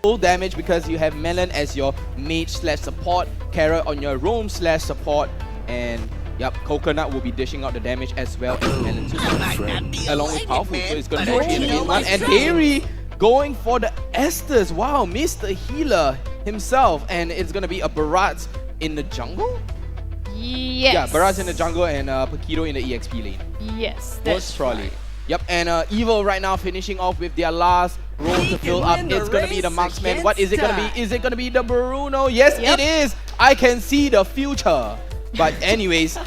full damage because you have Melon as your mage slash support, Carrot on your roam slash support, and yep, Coconut will be dishing out the damage as well as Melon too. Along with Powerful, so it's going to be a good one. And Dairy going for the Estus. Wow, Mr. Healer himself. And it's going to be a Barat in the jungle? Yes. Yeah, Barat in the jungle and Paquito in the EXP lane. Yes, that's Trolley. right. Yep, and Evil right now finishing off with their last roll to fill up. It's gonna be the Marksman. What is it gonna be? Is it gonna be the Bruno? Yes, it is! I can see the future. But anyways,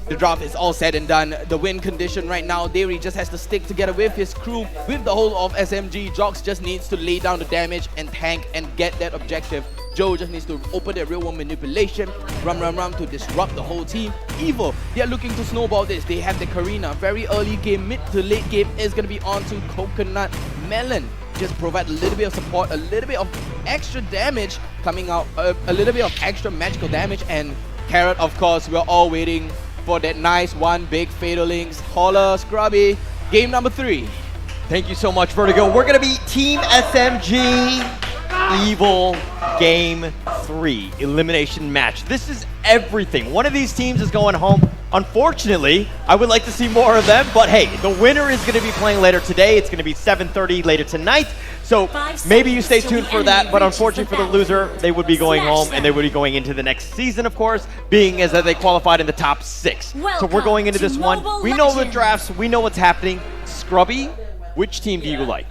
the draft is all said and done. The win condition right now, Dairy just has to stick together with his crew, with the whole of SMG. Jox just needs to lay down the damage and tank and get that objective. Joe just needs to open their real world manipulation, Rum to disrupt the whole team. Evil, they are looking to snowball this. They have the Karina. Very early game, mid to late game is going to be on to Coconut. Melon just provide a little bit of support, a little bit of extra damage coming out, a little bit of extra magical damage. And Carrot, of course, we're all waiting for that nice one big Fatal Links. Holla, Scrubby. Game number 3. Thank you so much, Vertigo. We're going to be Team SMG Evil Game 3 elimination match. This is everything. One of these teams is going home. Unfortunately, I would like to see more of them, but hey, the winner is going to be playing later today. It's going to be 7:30 later tonight. So maybe you stay tuned for that, but unfortunately for the loser, they would be going home and they would be going into the next season, of course, being as that they qualified in the top 6. So we're going into this one. We know the drafts. We know what's happening. Scrubby, which team do you like?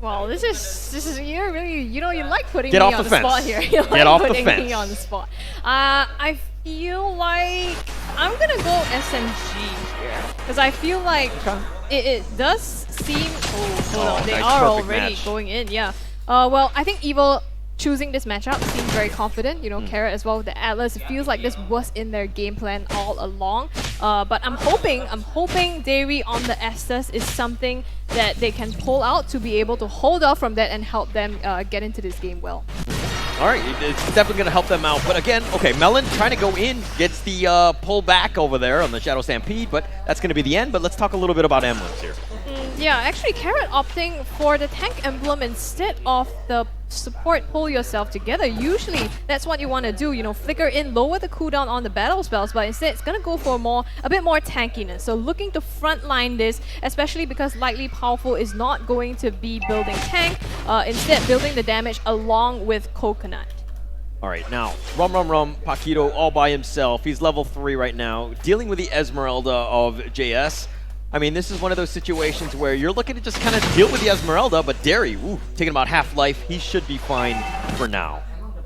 Well, this is you really, you like putting Get me off on the the fence. spot here. You Get like off the putting fence. me on the spot. I feel like I'm gonna go SMG here because I feel like it does seem. Oh, hold on, they nice, are perfect already match. going in. Yeah. Well, I think Evil choosing this matchup seems very confident. Carrot as well with the Atlas. It feels like this was in their game plan all along. But I'm hoping Dairy on the Estus is something that they can pull out to be able to hold off from that and help them get into this game well. All right, it's definitely going to help them out. But again, okay, Melon trying to go in, gets the pull back over there on the Shadow Stampede, but that's going to be the end. But let's talk a little bit about emblems here. Yeah, actually Carrot opting for the tank emblem instead of the support pull yourself together. Usually that's what you want to do, flicker in, lower the cooldown on the battle spells, but instead it's going to go for a bit more tankiness. So looking to frontline this, especially because Lightly Powerful is not going to be building tank, instead building the damage along with Coconut. All right, now, Rum, Paquito all by himself. He's level 3 right now, dealing with the Esmeralda of JS. I mean, this is one of those situations where you're looking to just kind of deal with the Esmeralda, but Derry, taking about half life, he should be fine for now.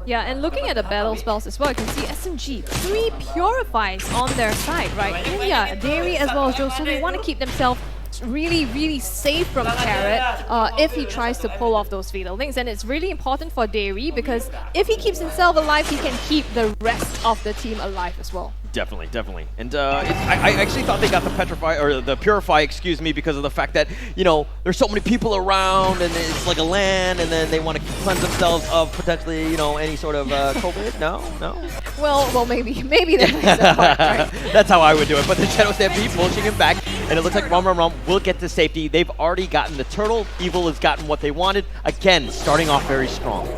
Yeah, and looking at the battle spells as well, you can see SMG, 3 Purifies on their side, right? And yeah, Dairy as well as Joe, so they want to keep themselves really safe from Carrot if he tries to pull off those Fatal Links. And it's really important for Dairy because if he keeps himself alive, he can keep the rest of the team alive as well. Definitely. And I actually thought they got the Petrify, or the Purify, excuse me, because of the fact that, there's so many people around and it's like a LAN, and then they want to cleanse themselves of potentially, any sort of COVID. No? Well, maybe that plays a part, right? That's how I would do it. But the Shadow Stampede pushing him back, and it looks like Rum will get to safety. They've already gotten the turtle. Evil has gotten what they wanted. Again, starting off very strong.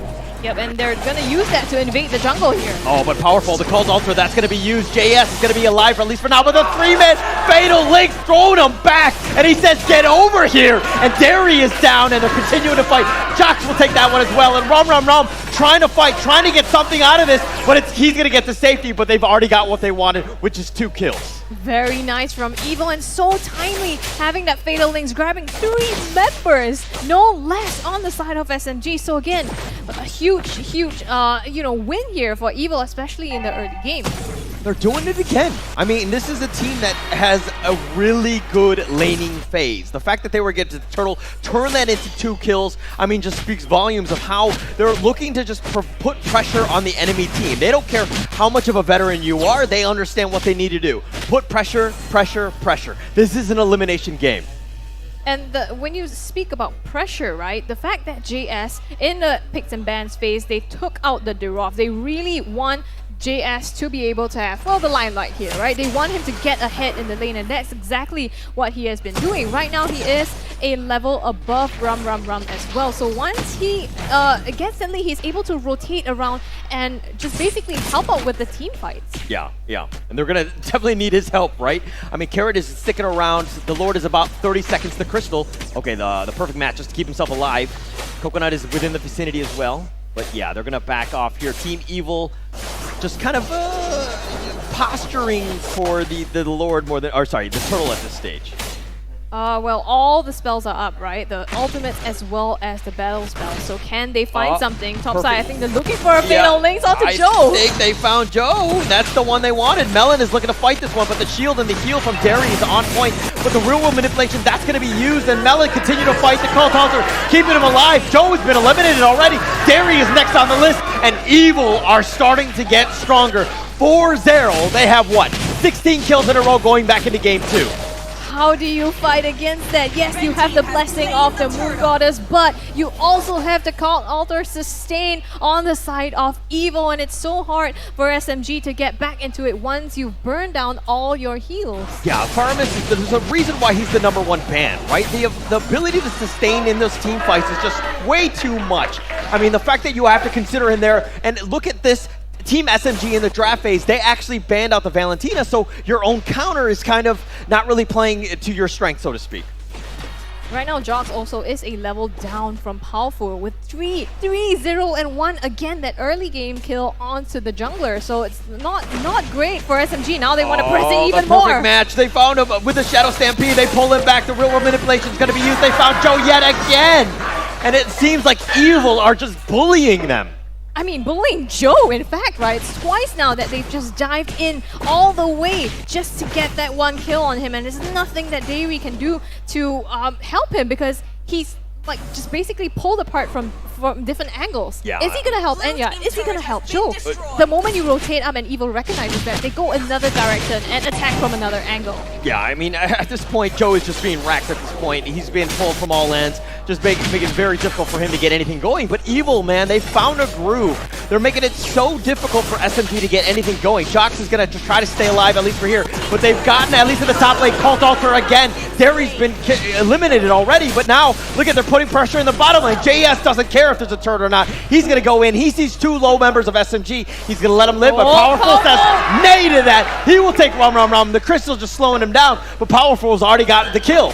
Yep, and they're going to use that to invade the jungle here. Oh, but powerful. The Cult Ultra, that's going to be used. JS is going to be alive, for at least for now, but the 3-man Fatal Links throwing him back, and he says, get over here. And Derry is down, and they're continuing to fight. Jox will take that one as well, and Rum trying to fight, trying to get something out of this, but he's going to get to safety, but they've already got what they wanted, which is 2 kills. Very nice from Evil, and so timely having that Fatal Links, grabbing 3 members, no less, on the side of SMG. So again, a huge win here for Evil, especially in the early game. They're doing it again. I mean, this is a team that has a really good laning phase. The fact that they were getting to the turtle, turn that into 2 kills, I mean, just speaks volumes of how they're looking to just put pressure on the enemy team. They don't care how much of a veteran you are. They understand what they need to do. Put pressure. This is an elimination game. And when you speak about pressure, right, the fact that JS, in the picks and bans phase, they took out the Derov. They really want JS to be able to have, well, the limelight here, right? They want him to get ahead in the lane, and that's exactly what he has been doing. Right now, he is a level above Rum as well. So once he gets Zenly, he's able to rotate around and just basically help out with the team fights. Yeah. And they're going to definitely need his help, right? I mean, Carrot is sticking around. The Lord is about 30 seconds to Crystal. Okay, the perfect match just to keep himself alive. Coconut is within the vicinity as well. But yeah, they're going to back off here. Team Evil just kind of posturing for the Lord more than, or sorry, the turtle at this stage. Well, all the spells are up, right? The ultimates as well as the battle spells. So can they find something? Topside, I think they're looking for a fatal links onto Joe. I think they found Joe. That's the one they wanted. Melon is looking to fight this one, but the shield and the heal from Derry is on point. But the real world manipulation, that's going to be used, and Melon continue to fight the Cult Altar, keeping him alive. Joe has been eliminated already. Derry is next on the list, and Evil are starting to get stronger. 4-0. They have what? 16 kills in a row going back into game 2. How do you fight against that? Yes, you have the blessing of the Moon Goddess, but you also have the Cult Altar sustain on the side of Evil, and it's so hard for SMG to get back into it once you've burned down all your heals. Yeah, Faramis, there's a reason why he's the #1 ban, right? The ability to sustain in those team fights is just way too much. I mean, the fact that you have to consider him there, and look at this, Team SMG in the draft phase, they actually banned out the Valentina, so your own counter is kind of not really playing to your strength, so to speak. Right now, Jox also is a level down from Powerful with 3-0-1. Again, that early game kill onto the jungler, so it's not great for SMG. Now they want to press it even more. Perfect match. They found him with the Shadow Stampede. They pull him back. The real world manipulation is going to be used. They found Joe yet again, and it seems like Evil are just bullying them. I mean, bullying Joe, in fact, right? It's twice now that they've just dived in all the way just to get that one kill on him, and there's nothing that Dairy can do to help him because he's like just basically pulled apart from different angles. Yeah. Is he gonna help Enya? Is he gonna help Joe? The moment you rotate up and Evil recognizes that, they go another direction and attack from another angle. Yeah, I mean, at this point, Joe is just being racked at this point. He's being pulled from all ends, just making it very difficult for him to get anything going. But Evil, man, they found a groove. They're making it so difficult for SMG to get anything going. Jox is going to try to stay alive, at least for here. But they've gotten, at least at the top lane, Cult Altar again. Derry's been eliminated already, but now, look at, they're putting pressure in the bottom lane. JS doesn't care if there's a turret or not. He's going to go in. He sees 2 low members of SMG. He's going to let them live, but Powerful says nay to that. He will take Rum. The Crystal's just slowing him down, but Powerful's already got the kill.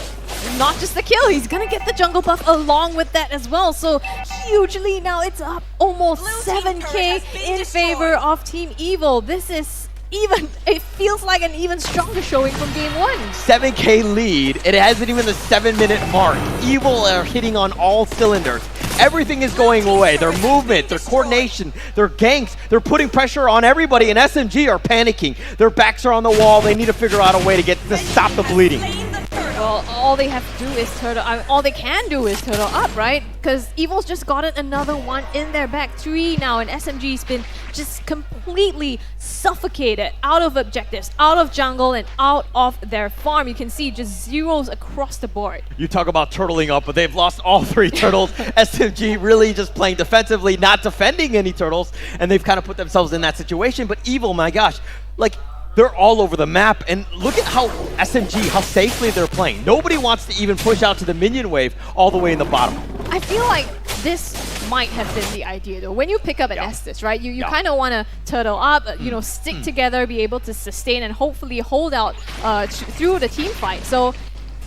Not just the kill, he's gonna get the jungle buff along with that as well. So hugely now it's up almost 7k in favor of Team Evil. This is it feels like an even stronger showing from game 1. 7k lead. It hasn't even the 7-minute mark. Evil are hitting on all cylinders. Everything is going away. Their movement, their coordination, their ganks, they're putting pressure on everybody, and SMG are panicking. Their backs are on the wall. They need to figure out a way to stop the bleeding. Well, all they have to do is all they can do is turtle up, right? Because Evil's just gotten another one in their back 3 now, and SMG's been just completely suffocated out of objectives, out of jungle, and out of their farm. You can see just zeros across the board. You talk about turtling up, but they've lost all 3 turtles. SMG really just playing defensively, not defending any turtles, and they've kind of put themselves in that situation. But Evil, my gosh, like, they're all over the map, and look at how SMG, how safely they're playing. Nobody wants to even push out to the minion wave all the way in the bottom. I feel like this might have been the idea though. When you pick up an Estus, right, you kind of want to turtle up, you know, stick together, be able to sustain and hopefully hold out through the team fight. So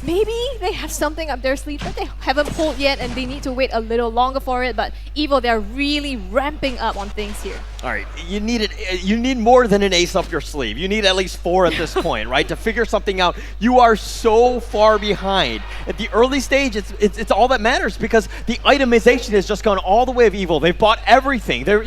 maybe they have something up their sleeve that they haven't pulled yet and they need to wait a little longer for it, but Evil, they're really ramping up on things here. All right, you need more than an ace up your sleeve. You need at least 4 at this point, right? To figure something out. You are so far behind. At the early stage, it's all that matters because the itemization has just gone all the way of Evil. They've bought everything. They're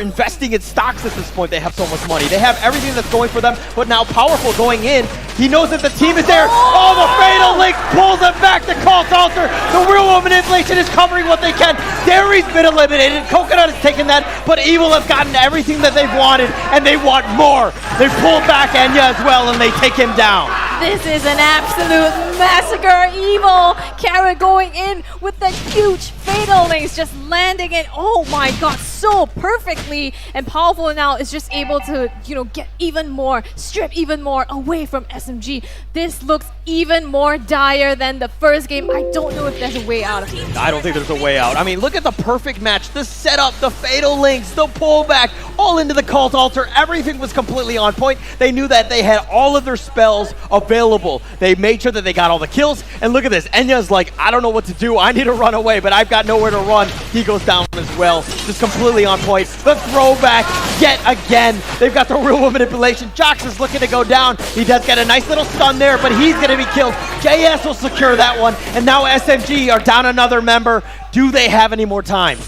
investing in stocks at this point. They have so much money. They have everything that's going for them, but now Powerful going in. He knows that the team is there. Oh, the Fatal Link pulls him back to Cult Altar. The real world manipulation is covering what they can. Derry's been eliminated. Coconut has taken that, but Evil have gotten everything that they've wanted, and they want more. They pull back Enya as well, and they take him down. This is an absolute massacre. Evil Carrot going in with that huge fatal links, just landing it. Oh my god, so perfectly and powerful. Now is just able to, get even more, strip even more away from SMG. This looks even more dire than the first game. I don't know if there's a way out of it. I don't think there's a way out. I mean, look at the perfect match. The setup, the fatal links, the pullback, all into the cult altar. Everything was completely on point. They knew that they had all of their spells available. They made sure that they got all the kills. And look at this. Enya's like, I don't know what to do. I need to run away, but I've got nowhere to run. He goes down as well. Just completely on point. The throwback yet again. They've got the real manipulation. Jox is looking to go down. He does get a nice little stun there, but he's going to be killed. JS will secure that one. And now SMG are down another member. Do they have any more time?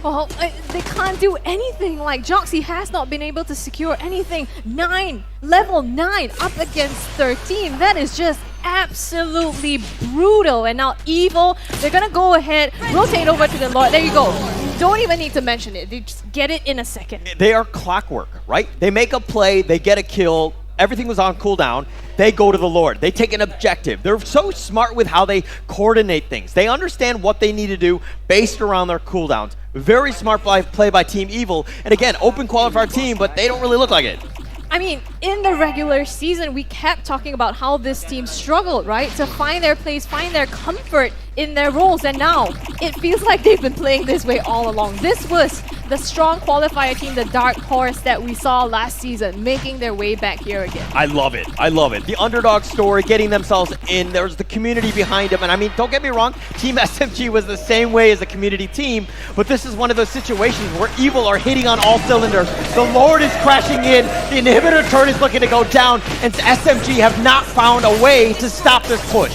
Well, they can't do anything. Like Joxy has not been able to secure anything. Level 9 up against 13. That is just absolutely brutal. And now Evil, they're gonna go ahead, rotate over to the Lord. There you go. Don't even need to mention it. They just get it in a second. They are clockwork, right? They make a play, they get a kill. Everything was on cooldown. They go to the Lord. They take an objective. They're so smart with how they coordinate things. They understand what they need to do based around their cooldowns. Very smart play by Team Evil. And again, open qualifier team, but they don't really look like it. I mean, in the regular season, we kept talking about how this team struggled, right? To find their place, find their comfort in their roles. And now, it feels like they've been playing this way all along. This was the strong qualifier team, the dark horse that we saw last season, making their way back here again. I love it. I love it. The underdog story, getting themselves in. There's the community behind them. And I mean, don't get me wrong, Team SMG was the same way as a community team, but this is one of those situations where Evil are hitting on all cylinders. The Lord is crashing in. The inhibitor turn is looking to go down, and SMG have not found a way to stop this push.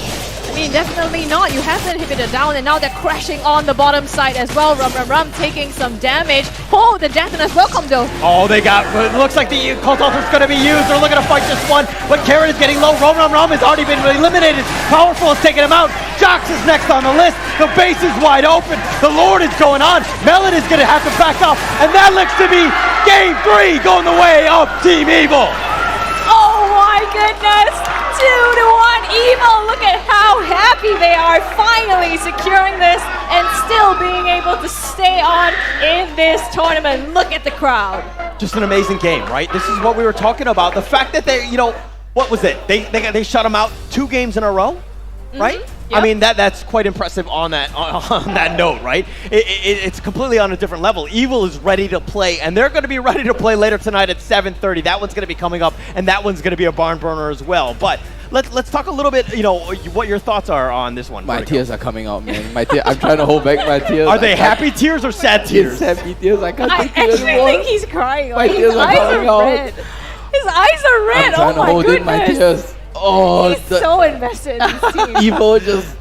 I mean, definitely not. You have the inhibitor down, and now they're crashing on the bottom side as well. Rum taking some damage. Oh, the Deathness welcome though. Oh, they got, it looks like the Cult Altar's gonna be used. They're looking to fight this one, but Carrot is getting low. Rum has already been eliminated. Powerful is taking him out. Jox is next on the list. The base is wide open. The Lord is going on. Melon is gonna have to back off, and that looks to be game 3 going the way of Team Evil. Oh my goodness! 2-1 Evil! Look at how happy they are finally securing this and still being able to stay on in this tournament. Look at the crowd. Just an amazing game, right? This is what we were talking about. The fact that they, what was it? They shut them out 2 games in a row, right? Yep. I mean, that's quite impressive on that on that note, right? It's completely on a different level. Evil is ready to play, and they're going to be ready to play later tonight at 7:30. That one's going to be coming up, and that one's going to be a barn burner as well. But let's talk a little bit, what your thoughts are on this one. My tears are coming out, man. I'm trying to hold back my tears. Are they happy tears or sad tears? It's happy tears. I can't I take it actually anymore. think he's crying. My His tears are eyes coming are out. red. His eyes are red. I'm trying Oh to my hold goodness. in my tears. Oh, He's so invested in this team. Evil just